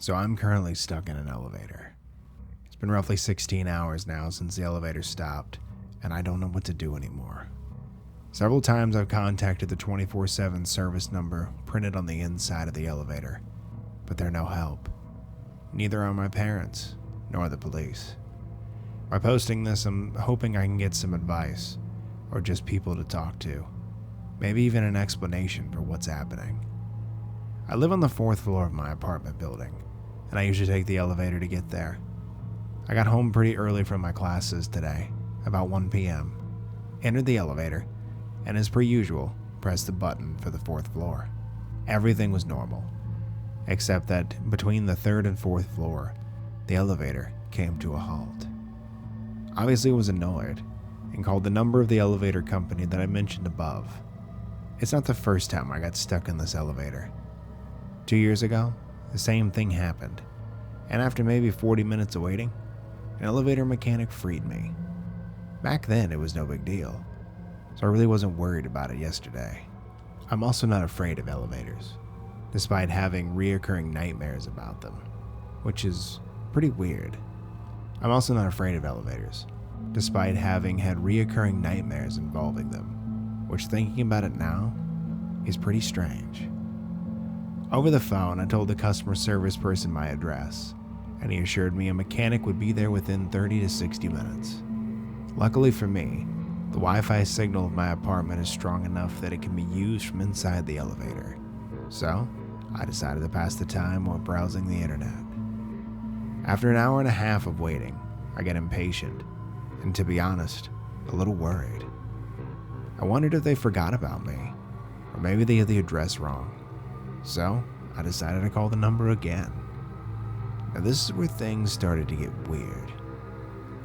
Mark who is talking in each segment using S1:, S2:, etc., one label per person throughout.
S1: So I'm currently stuck in an elevator. It's been roughly 16 hours now since the elevator stopped, and I don't know what to do anymore. Several times I've contacted the 24/7 service number printed on the inside of the elevator, but they're no help. Neither are my parents, nor the police. By posting this, I'm hoping I can get some advice, or just people to talk to. Maybe even an explanation for what's happening. I live on the 4th floor of my apartment building, and I usually take the elevator to get there. I got home pretty early from my classes today, about 1 p.m., entered the elevator, and as per usual, pressed the button for the 4th floor. Everything was normal, except that between the 3rd and 4th floor, the elevator came to a halt. Obviously, I was annoyed and called the number of the elevator company that I mentioned above. It's not the first time I got stuck in this elevator. 2 years ago, the same thing happened, and after maybe 40 minutes of waiting, an elevator mechanic freed me. Back then, it was no big deal, so I really wasn't worried about it yesterday. I'm also not afraid of elevators, despite having reoccurring nightmares about them, which is pretty weird. I'm also not afraid of elevators, despite having had reoccurring nightmares involving them, which, thinking about it now, is pretty strange. Over the phone, I told the customer service person my address, and he assured me a mechanic would be there within 30 to 60 minutes. Luckily for me, the Wi-Fi signal of my apartment is strong enough that it can be used from inside the elevator, so I decided to pass the time while browsing the internet. After an hour and a half of waiting, I get impatient, and to be honest, a little worried. I wondered if they forgot about me, or maybe they had the address wrong. So, I decided to call the number again. Now this is where things started to get weird.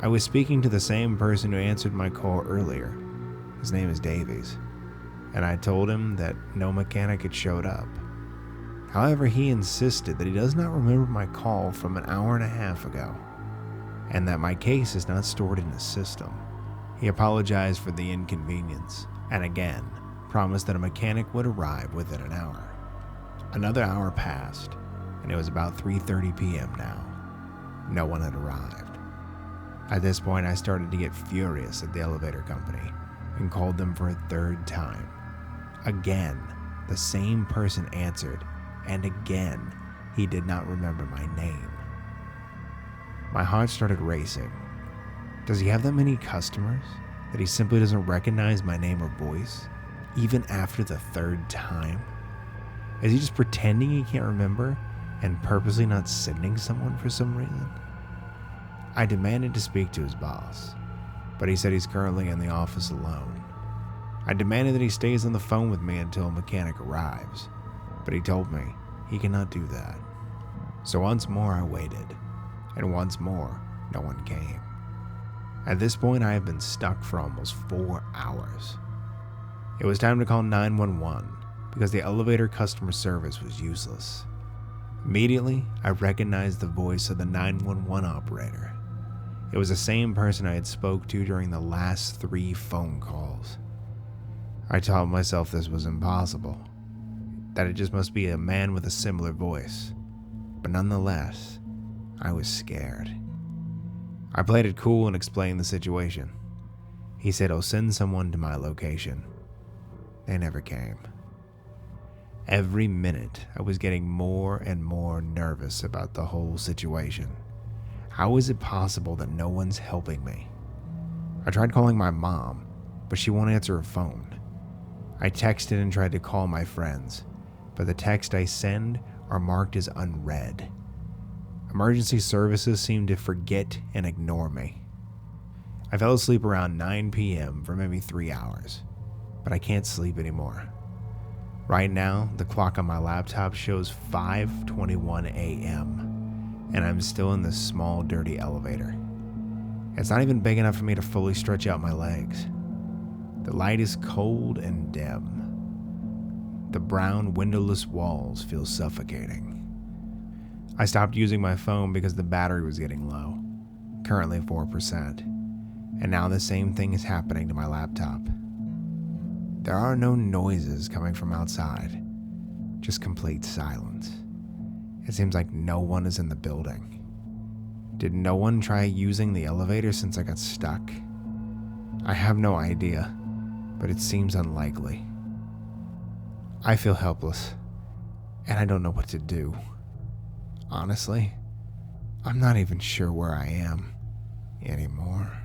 S1: I was speaking to the same person who answered my call earlier. His name is Davies, and I told him that no mechanic had showed up. However, he insisted that he does not remember my call from an hour and a half ago, and that my case is not stored in his system. He apologized for the inconvenience, and again, promised that a mechanic would arrive within an hour. Another hour passed, and it was about 3:30 p.m. now. No one had arrived. At this point, I started to get furious at the elevator company and called them for a third time. Again, the same person answered, and again, he did not remember my name. My heart started racing. Does he have that many customers that he simply doesn't recognize my name or voice, even after the third time? Is he just pretending he can't remember and purposely not sending someone for some reason? I demanded to speak to his boss, but he said he's currently in the office alone. I demanded that he stays on the phone with me until a mechanic arrives, but he told me he cannot do that. So once more I waited, and once more no one came. At this point, I have been stuck for almost 4 hours. It was time to call 911 because the elevator customer service was useless. Immediately, I recognized the voice of the 911 operator. It was the same person I had spoke to during the last 3 phone calls. I told myself this was impossible, that it just must be a man with a similar voice, but nonetheless, I was scared. I played it cool and explained the situation. He said he'll send someone to my location. They never came. Every minute, I was getting more and more nervous about the whole situation. How is it possible that no one's helping me? I tried calling my mom, but she won't answer her phone. I texted and tried to call my friends, but the texts I send are marked as unread. Emergency services seem to forget and ignore me. I fell asleep around 9 p.m. for maybe 3 hours, but I can't sleep anymore. Right now, the clock on my laptop shows 5:21 a.m., and I'm still in this small, dirty elevator. It's not even big enough for me to fully stretch out my legs. The light is cold and dim. The brown, windowless walls feel suffocating. I stopped using my phone because the battery was getting low, currently 4%, and now the same thing is happening to my laptop. There are no noises coming from outside, just complete silence. It seems like no one is in the building. Did no one try using the elevator since I got stuck? I have no idea, but it seems unlikely. I feel helpless, and I don't know what to do. Honestly, I'm not even sure where I am anymore.